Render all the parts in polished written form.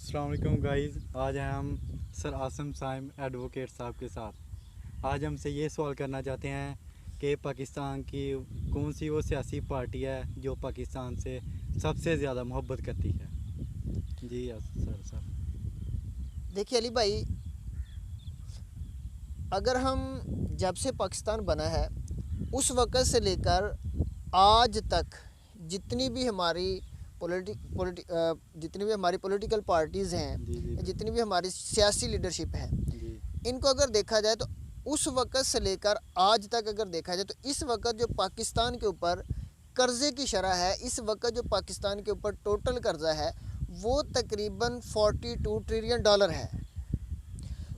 अस्सलाम वालेकुम गाइस। आज हैं हम सर आसिम साइम एडवोकेट साहब के साथ। आज हमसे ये सवाल करना चाहते हैं कि पाकिस्तान की कौन सी वो सियासी पार्टी है जो पाकिस्तान से सबसे ज़्यादा मोहब्बत करती है। जी सर। देखिए अली भाई, अगर हम जब से पाकिस्तान बना है उस वक़्त से लेकर आज तक जितनी भी हमारी पॉलिटिकल पार्टीज़ हैं, जितनी भी हमारी सियासी लीडरशिप है, इनको अगर देखा जाए तो उस वक़्त से लेकर आज तक अगर देखा जाए तो इस वक्त जो पाकिस्तान के ऊपर कर्ज़े की शरह है, इस वक्त जो पाकिस्तान के ऊपर टोटल कर्ज़ा है वो तकरीबन 42 ट्रिलियन डॉलर है।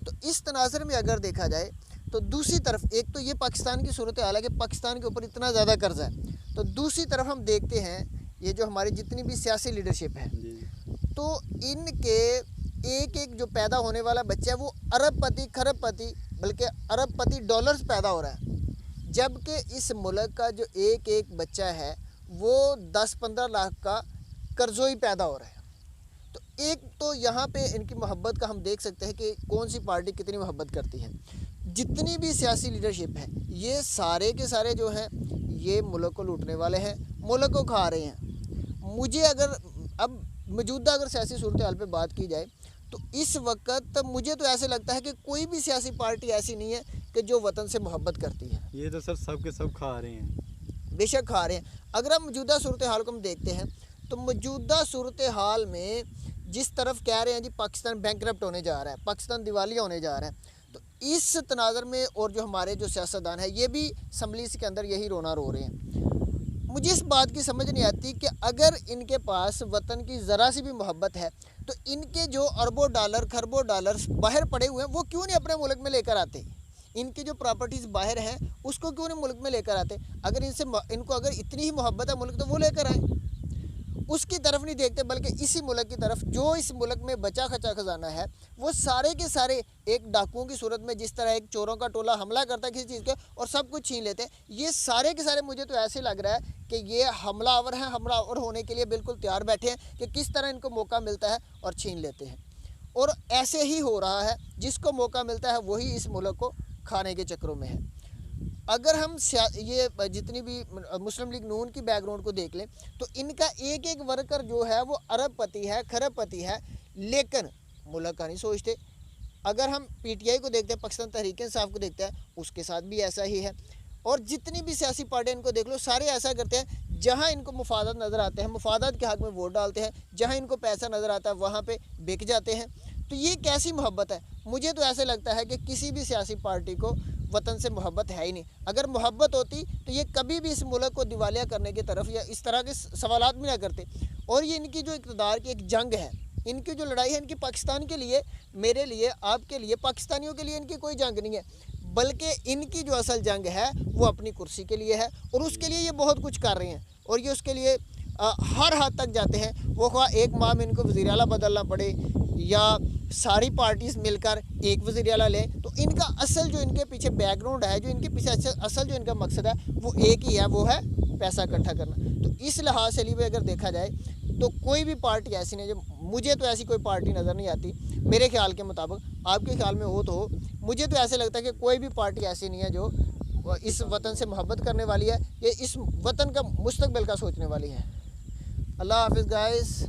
तो इस तनाज़र में अगर देखा जाए तो दूसरी तरफ एक तो ये पाकिस्तान की सूरत हाल है कि पाकिस्तान के ऊपर इतना ज़्यादा कर्ज़ा है, तो दूसरी तरफ हम देखते हैं ये जो हमारी जितनी भी सियासी लीडरशिप है तो इनके एक एक जो पैदा होने वाला बच्चा है वो अरबपति खरबपति बल्कि अरबपति डॉलर्स पैदा हो रहा है, जबकि इस मुल्क का जो एक एक बच्चा है वो 10-15 लाख का कर्ज़ोई पैदा हो रहा है। तो एक तो यहाँ पे इनकी मोहब्बत का हम देख सकते हैं कि कौन सी पार्टी कितनी मोहब्बत करती है। जितनी भी सियासी लीडरशिप है ये सारे के सारे जो हैं ये मुल्क को लूटने वाले हैं, मुल्क को खा रहे हैं। मुझे अगर अब मौजूदा अगर सियासी सूरत हाल पर बात की जाए तो इस वक्त मुझे तो ऐसे लगता है कि कोई भी सियासी पार्टी ऐसी नहीं है कि जो वतन से मोहब्बत करती है। ये तो सर सब के सब खा रहे हैं, बेशक खा रहे हैं। अगर हम मौजूदा सूरत हाल को हम देखते हैं तो मौजूदा सूरत हाल में जिस तरफ कह रहे हैं जी पाकिस्तान बैंकरप्ट होने जा रहा है, पाकिस्तान दिवालिया होने जा रहा है, तो इस तनाज़र में और जो हमारे जो सियासतदान है ये भी असम्बली के अंदर यही रोना रो रहे हैं। मुझे इस बात की समझ नहीं आती कि अगर इनके पास वतन की ज़रा सी भी मोहब्बत है तो इनके जो अरबों डॉलर खरबों डॉलर बाहर पड़े हुए हैं वो क्यों नहीं अपने मुल्क में लेकर आते। इनकी जो प्रॉपर्टीज़ बाहर हैं उसको क्यों नहीं मुल्क में लेकर आते। अगर इनको अगर इतनी ही मोहब्बत है मुल्क तो वो लेकर आए, उसकी तरफ नहीं देखते बल्कि इसी मुल्क की तरफ जो इस मुल्क में बचा खचा खजाना है वो सारे के सारे एक डाकुओं की सूरत में जिस तरह एक चोरों का टोला हमला करता है किसी चीज़ के और सब कुछ छीन लेते हैं, ये सारे के सारे मुझे तो ऐसे लग रहा है कि ये हमलावर हैं, हमलावर होने के लिए बिल्कुल तैयार बैठे हैं कि किस तरह इनको मौका मिलता है और छीन लेते हैं। और ऐसे ही हो रहा है, जिसको मौका मिलता है वही इस मुल्क को खाने के चक्करों में है। अगर हम ये जितनी भी मुस्लिम लीग नून की बैकग्राउंड को देख लें तो इनका एक एक वर्कर जो है वो अरबपति है खरबपति है, लेकिन मुल्क का नहीं सोचते। अगर हम पीटीआई को देखते हैं, पाकिस्तान तहरीक इंसाफ को देखते हैं, उसके साथ भी ऐसा ही है। और जितनी भी सियासी पार्टियाँ इनको देख लो सारे ऐसा करते हैं, जहाँ इनको मुफादत नज़र आते हैं मुफादत के हक़ में वोट डालते हैं, जहाँ इनको पैसा नज़र आता है वहाँ पर बिक जाते हैं। तो ये कैसी मोहब्बत है। मुझे तो ऐसे लगता है कि किसी भी सियासी पार्टी को वतन से मोहब्बत है ही नहीं। अगर मोहब्बत होती तो ये कभी भी इस मुल्क को दिवालिया करने की तरफ या इस तरह के सवालात भी ना करते। और ये इनकी जो इक़्तिदार की एक जंग है, इनकी जो लड़ाई है, इनकी पाकिस्तान के लिए, मेरे लिए, आपके लिए, पाकिस्तानियों के लिए इनकी कोई जंग नहीं है, बल्कि इनकी जो असल जंग है वो अपनी कुर्सी के लिए है। और उसके लिए ये बहुत कुछ कर रहे हैं और ये उसके लिए हर हद तक जाते हैं। वो ख्वाह एक माह में इनको वज़ीर आला बदलना पड़े या सारी पार्टीज़ मिलकर एक वज़ीर आला लें, तो इनका असल जो इनके पीछे बैकग्राउंड है, जो इनके पीछे असल जो इनका मकसद है वो एक ही है, वो है पैसा इकट्ठा करना। तो इस लिहाज से लिए अगर देखा जाए तो कोई भी पार्टी ऐसी नहीं, जो मुझे तो ऐसी कोई पार्टी नज़र नहीं आती मेरे ख्याल के मुताबिक। आपके ख्याल में हो तो हो, मुझे तो ऐसे लगता है कि कोई भी पार्टी ऐसी नहीं है जो इस वतन से मोहब्बत करने वाली है, ये इस वतन का मुस्तकबिल का सोचने वाली है। अल्लाह हाफिज़ गाइस।